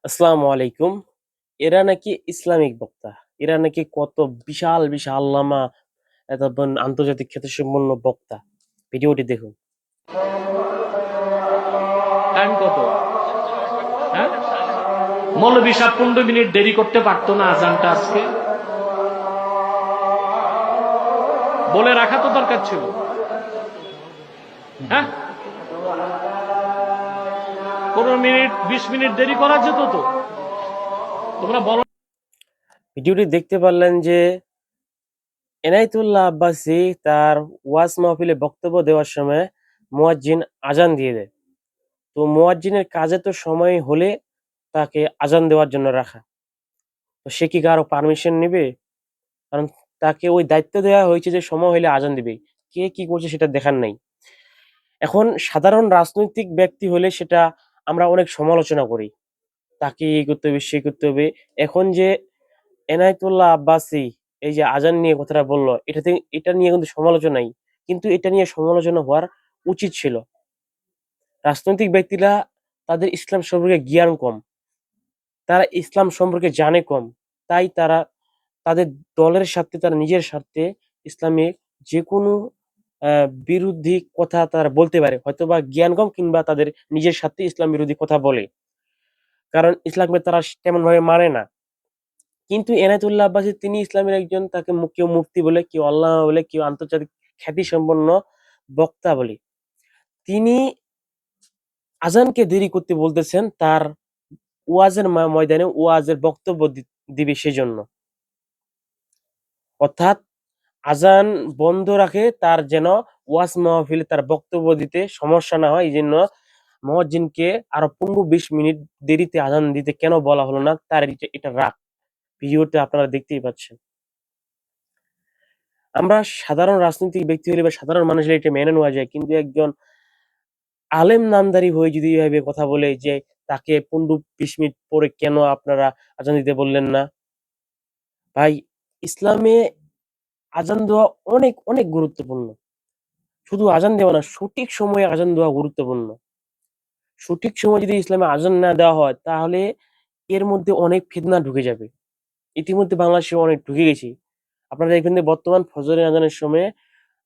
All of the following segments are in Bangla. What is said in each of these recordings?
আসসালামু আলাইকুম। এরা নাকি ইসলামিক বক্তা। এরা নাকি কত বিশাল, বিশাল আল্লামা, তারপর আন্তর্জাতিক খ্যাতিসম্পন্ন বক্তা। ভিডিওটি দেখুন। টাইম কত? হ্যাঁ, মৌলভী সাহেব 15 মিনিট দেরি করতে পারতো না আজানটা আজকে? বলে রাখা তো দরকার ছিল। হ্যাঁ, 15 মিনিট 20 মিনিট দেরি করা যেত তো। তোমরা বলো। ভিডিওটি দেখতে পারলেন যে এনায়েতুল্লাহ আব্বাসী তার ওয়াজ মাহফিলে বক্তব্য দেওয়ার সময় মুয়াজ্জিন আজান দিয়ে দেয়। তো মুয়াজ্জিনের কাজে তো সময় হলে তাকে আজান দেওয়ার জন্য রাখা। তো সে কি কারো পারমিশন নিবে? কারণ তাকে ওই দায়িত্ব দেওয়া হয়েছে যে সময় হলে আজান দিবে। কে কি করছে সেটা দেখার নাই। এখন সাধারণ রাজনৈতিক ব্যক্তি হলে সেটা আমরা অনেক সমালোচনা করি। তাকে এই করতে হবে, সেই করতে হবে। এখন যে এনায়েতুল্লাহ আব্বাসী এই যে আজান নিয়ে কথাটা বলল, এটা নিয়ে কিন্তু সমালোচনাই। কিন্তু এটা নিয়ে সমালোচনা হওয়ার উচিত ছিল। রাজনৈতিক ব্যক্তিরা তাদের ইসলাম সম্পর্কে জ্ঞান কম। তারা ইসলাম সম্পর্কে জানে কম। তাই তারা তাদের দলের স্বার্থে, তারা নিজের স্বার্থে ইসলামের যেকোনো বিরোধী কথা তারা বলতে পারে। হয়তোবা জ্ঞান কম কিংবা তাদের নিজের স্বার্থে ইসলাম বিরোধী কথা বলে। কারণ ইসলামকে তারা তেমন ভাবে মানে না। কিন্তু এনায়েতুল্লাহ আব্বাসী তিনি ইসলামের একজন, তাকে কেউ মুফতি বলে, কেউ আল্লামা বলে, কেউ আন্তর্জাতিক খ্যাতিসম্পন্ন বক্তা বলে। তিনি আজানকে দেরি করতে বলতেছেন তার ওয়াজের ময়দানে ওয়াজের বক্তব্য দিবে সেজন্য। অর্থাৎ আজান বন্ধ রাখে তার যেন ওয়াজ মাহফিলে তার বক্তব্য দিতে সমস্যা না হয়, এই জন্য মুয়াজ্জিনকে আরো 15-20 মিনিট দেরিতে আজান দিতে কেন বলা হলো না, তার এটা রাগ। ভিডিওটা আপনারা দেখতেই পাচ্ছেন। আমরা সাধারণ রাজনৈতিক ব্যক্তি হলে বা সাধারণ মানুষ হলে এটা মেনে নেওয়া যায়, কিন্তু একজন আলেম নামধারী হয়ে যদি এইভাবে কথা বলে যে তাকে 15-20 মিনিট পরে কেন আপনারা আজান দিতে বললেন না। ভাই, ইসলামে আজান দেওয়া অনেক অনেক গুরুত্বপূর্ণ। শুধু আজান দেওয়া না, সঠিক সময়ে আজান দেওয়া গুরুত্বপূর্ণ। সঠিক সময় যদি ইসলামে আজান না দেওয়া হয় তাহলে এর মধ্যে অনেক ফিতনা ঢুকে যাবে। ইতিমধ্যে বাংলাদেশে অনেক ঢুকে গেছি। আপনারা দেখবেন যে বর্তমান ফজরের আজানের সময়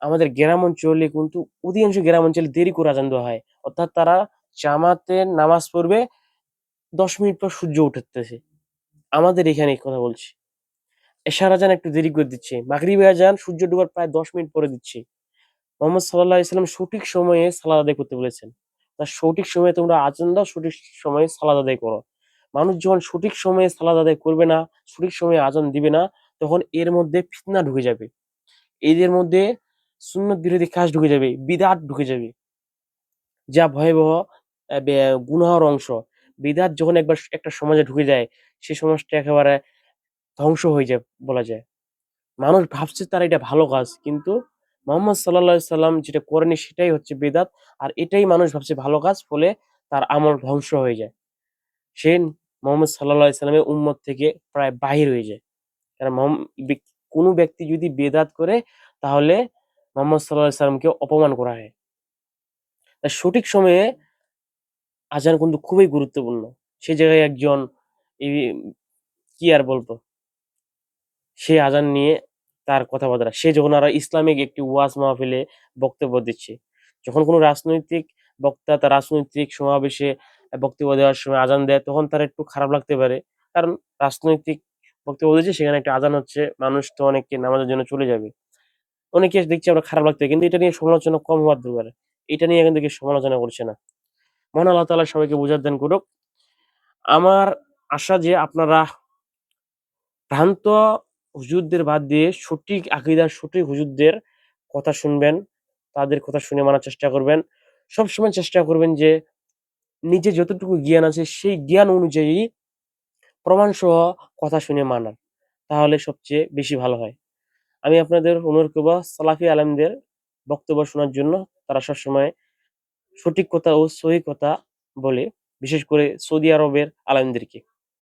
আমাদের গ্রাম অঞ্চলে কিন্তু অধিকাংশ গ্রাম অঞ্চলে দেরি করে আজান দেওয়া হয়। অর্থাৎ তারা জামাতের নামাজ পড়বে 10 মিনিট পর সূর্য উঠতেছে। আমাদের এখানে এই কথা বলছি। এশার আজান একটু দেরি করে দিচ্ছে, মাগরিবের আজান সূর্য ডোবার প্রায় 10 মিনিট পরে দিচ্ছে। মোহাম্মদ সাল্লাল্লাহু আলাইহি সাল্লাম সঠিক সময়ে সালাত আদায় করতে বলেছেন। তা সঠিক সময়ে তোমরা আজান দাও, সঠিক সময়ে সালাত আদায় করো। মানুষ যখন সঠিক সময়ে সালাত আদায় করবে না, সঠিক সময়ে আজান দিবে না, তখন এর মধ্যে ফিতনা ঢুকে যাবে। এদের মধ্যে সুন্নত বিরোধী কাজ ঢুকে যাবে, বিদআত ঢুকে যাবে, যা ভয়াবহ গুনাহর অংশ। বিদআত যখন একবার একটা সমাজে ঢুকে যায়, সেই সমাজটা একেবারে ধ্বংস হয়ে যায় বলা যায়। মানুষ ভাবছে তার এটা ভালো কাজ, কিন্তু মোহাম্মদ সাল্লাল্লাহু আলাইহি সাল্লাম যেটা করেনি সেটাই হচ্ছে বিদআত। আর এটাই মানুষ ভাবছে ভালো কাজ, ফলে তার আমল ধ্বংস হয়ে যায়। সে মোহাম্মদ সাল্লাল্লাহু আলাইহি সাল্লামের উম্মত থেকে প্রায় বাহির হয়ে যায়। কারণ কোনো ব্যক্তি যদি বেদাত করে তাহলে মোহাম্মদ সাল্লাল্লাহু আলাইহি সাল্লামকে অপমান করা হয়। তাই সঠিক সময়ে আজান কিন্তু খুবই গুরুত্বপূর্ণ। সে জায়গায় একজন এই কি আর বলবো, সে আজান নিয়ে তার কথাবার্তা, সে যখন আর ইসলামিক একটি ওয়াজ মাহফিলে বক্তব্য দিচ্ছে, যখন কোনো রাজনৈতিক বক্তা তার রাজনৈতিক সমাবেশে বক্তব্য দেওয়ার সময় আজান দেয়, তখন তার একটু খারাপ লাগতে পারে। কারণ রাজনৈতিক বক্তব্য দিচ্ছে, সেখানে একটা আজান হচ্ছে, মানুষ তো অনেকে নামাজের জন্য চলে যাবে। অনেকে দেখছি আমরা খারাপ লাগতে, কিন্তু এটা নিয়ে সমালোচনা কম হওয়ার দরকার। এটা নিয়ে কিন্তু কেউ সমালোচনা করছে না। মহান আল্লাহ তাআলা সবাইকে বুঝার দান করুক। আমার আশা যে আপনারা ভ্রান্ত হুজুরদের বাদ দিয়ে সঠিক আকীদার সঠিক হুজুরদের কথা শুনবেন, তাদের কথা শুনে মানার চেষ্টা করবেন। সবসময় চেষ্টা করবেন যে নিজের যতটুকু জ্ঞান আছে সেই জ্ঞান অনুযায়ী প্রমাণসহ কথা শুনে মানার। তাহলে সবচেয়ে বেশি ভালো হয়। আমি আপনাদের অনুরোধ করব সালাফি আলেমদের বক্তব্য শোনার জন্য। তারা সবসময় সঠিক কথা ও সহিহ কথা বলে, বিশেষ করে সৌদি আরবের আলেমদেরকে।